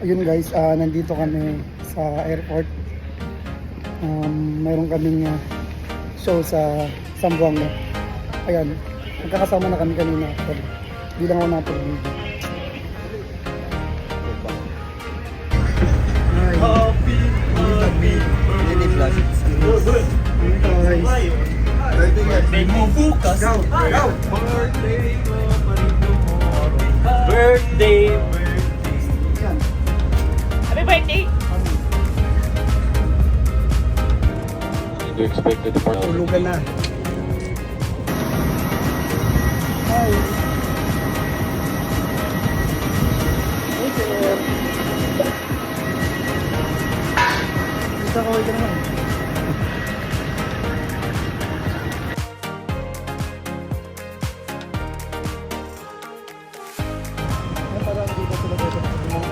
Ayun guys, nandito kami sa airport. Mayroon kaming show sa Zamboanga. Ayan, magkakasama na kami kanina. Hindi lang ako napag-video. Happy Guys, birthday mo bukas. Go! Birthday mo tomorrow. Birthday. Yan. Happy birthday! You expected the part Tulugan na. Hi. Hey, sir. Isa ka naman.